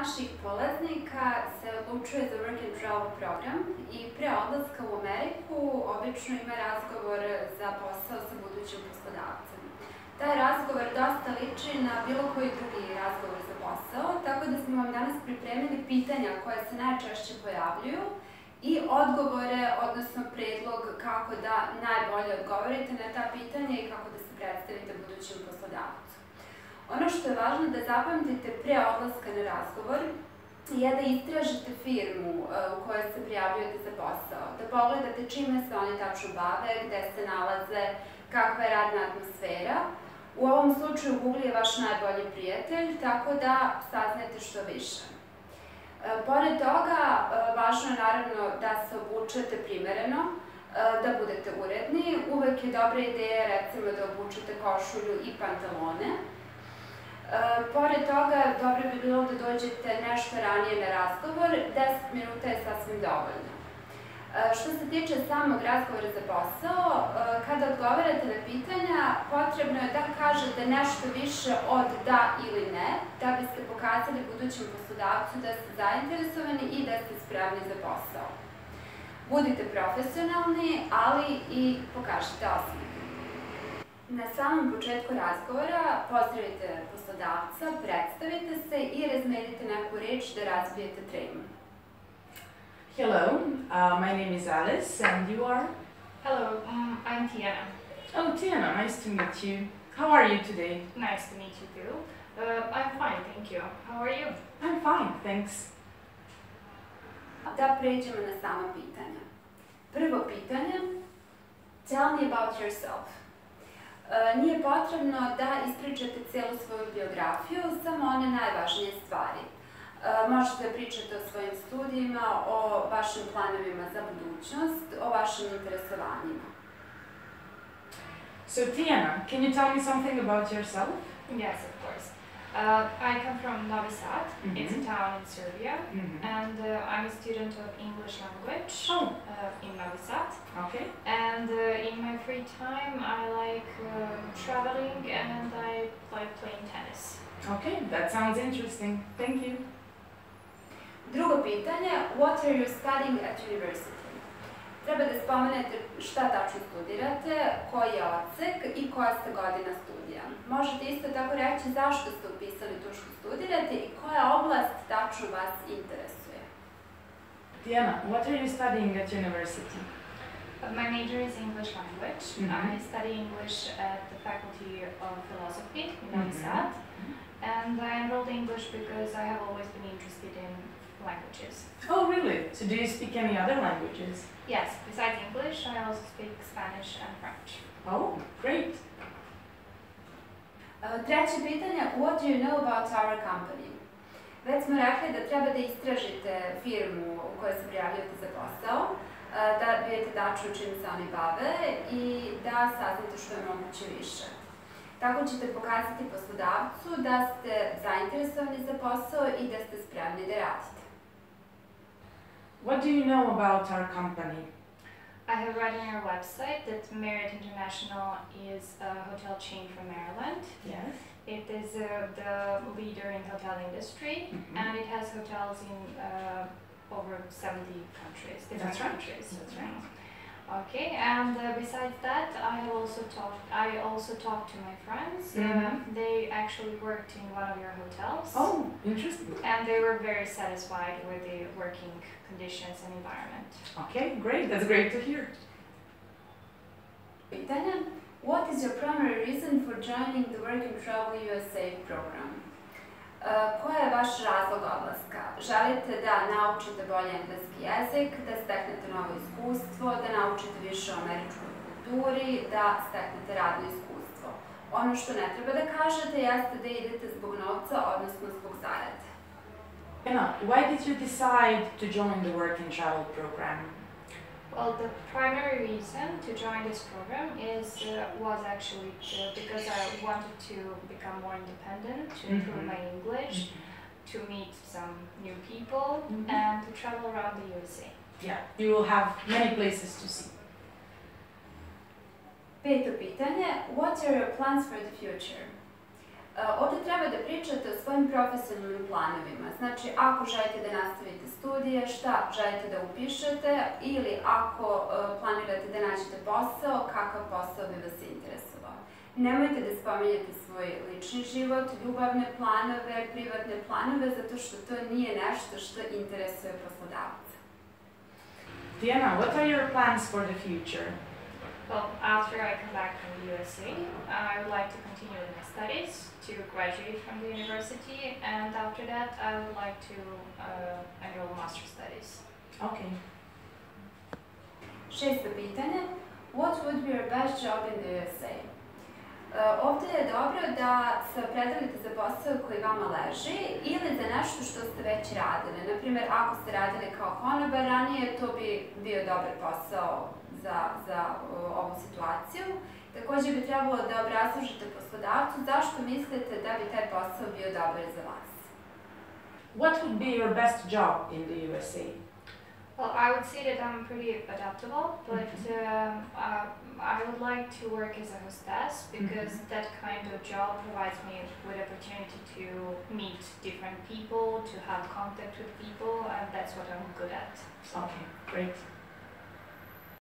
naših polaznika se odlučuje za Work and Travel program i pre odlaska u Ameriku obično ima razgovor za posao sa budućim poslodavcem. Taj razgovor dosta liči na bilo koji drugi razgovor za posao, tako da smo vam danas pripremili pitanja koje se najčešće pojavljuju i odgovore, odnosno predlog kako da najbolje odgovorite na ta pitanja i kako da se predstavite budućim poslodavcu. Ono što je važno da zapamtite pre odlaska na razgovor je da istražite firmu u kojoj se prijavljujete za posao, da pogledate čime se oni tačno bave, gde se nalaze, kakva je radna atmosfera. U ovom slučaju Google je vaš najbolji prijatelj, tako da saznajte što više. Pored toga, važno je naravno da se obučete primereno, da budete uredni. Uvek je dobra ideja, recimo, da obučete košulju i pantalone. Pored toga, dobro bi bilo da dođete nešto ranije na razgovor, 10 minuta je sasvim dovoljno. Što se tiče samog razgovora za posao, kada odgovarate na pitanja, potrebno je da kažete nešto više od da ili ne, da biste pokazali budućem poslodavcu da ste zainteresovani i da ste spremni za posao. Budite profesionalni, ali i pokažite osmeh. Na samom početku razgovora pozdravite poslodavca, predstavite se i razmenite neku reč da razbijete tremu. Hello, my name is Alice, and you are? Hello, I'm Tiana. Oh, Tiana, nice to meet you. How are you today? Nice to meet you too. I'm fine, thank you. How are you? I'm fine, thanks. Da pređemo na sama pitanja. Prvo pitanje, tell me about yourself. Nije potrebno da ispričate cijelu svoju biografiju, samo one najvažnije stvari. Možete pričati o svojim studijima, o vašim planovima za budućnost, o vašim interesovanjima. So, Tiana, can you tell me something about yourself? Yes, of course. I come from Novi Sad. It's a town in Serbia, and I'm a student of English language in Novi Sad. Okay. And in my free time, I like traveling and I like playing tennis. Okay, that sounds interesting. Thank you. Drugo pitanje, what are you studying at university? Treba da spomenete šta tačno studirate, koji je odsek i koja ste godina studija. Možete isto tako reći zašto ste upisali tu što studirate i koja oblast tačno vas interesuje. Tiana, what are you studying at university? My major is English language. I study English at the Faculty of Philosophy in Novi Sad. And I enrolled English because I have always been interested in languages. Oh, really? So do you speak any other languages? Yes, besides English, I also speak Spanish and French. Oh, great. Treće pitanje, what do you know about our company? Već smo rekli da treba da istražite firmu u kojoj se prijavljujete za posao, da vidite tačno čim se oni bave i da saznate što je moguće više. Tako ćete pokazati poslodavcu da ste zainteresovani za posao i da ste spremni da radite. What do you know about our company? I have read on your website that Marriott International is a hotel chain from Maryland. Yes. It is the leader in hotel industry, and it has hotels in over 70 countries, different countries. That's right. Okay, and besides that, I also talked to my friends. They actually worked in one of your hotels. Oh, interesting. And they were very satisfied with the working conditions and environment. Okay, great. That's great to hear. Pitanje, what is your primary reason for joining the Work and Travel USA program? Koji je vaš razlog odlaska? Želite da naučite bolje engleski jezik, da steknete novo iskustvo, da naučite više o američkoj kulturi, da steknete radno iskustvo. Ono što ne treba da kažete jeste da idete zbog novca, odnosno zbog zarade. Anna, why did you decide to join the Work and Travel program? Well, the primary reason to join this program was actually because I wanted to become more independent, to improve my English, to meet some new people, and to travel around the USA. Yeah, you will have many places to see. Peto pitanje, what are your plans for the future? Ovdje treba da pričate o svojim profesionalnim planovima. Znači, ako želite da nastavite studije, šta želite da upišete, ili ako planirate da nađete posao, kakav posao bi vas interesovao. Nemojte da spominjete svoj lični život, ljubavne planove, privatne planove, zato što to nije nešto što interesuje poslodavca. Diana, what are your plans for the future? Well, after I come back from the USA, I would like to continue with my studies, to graduate from the university, and after that I would like to enroll master's studies. Okay. Šesto pitanje. What would be your best job in the USA? Ovdje je dobro da se opredelite za posao koji vama leži ili za nešto što ste već radili. Naprimjer, ako ste radili kao konobar ranije, to bi bio dobar posao za ovu situaciju. Također bi trebalo da obrazložite poslodavcu zašto mislite da bi taj posao bio dobar za vas. What would be your best job in the USA? Well, I would say that I'm pretty adaptable, but I would like to work as a hostess because that kind of job provides me with opportunity to meet different people, to have contact with people, and that's what I'm good at. Okay, great.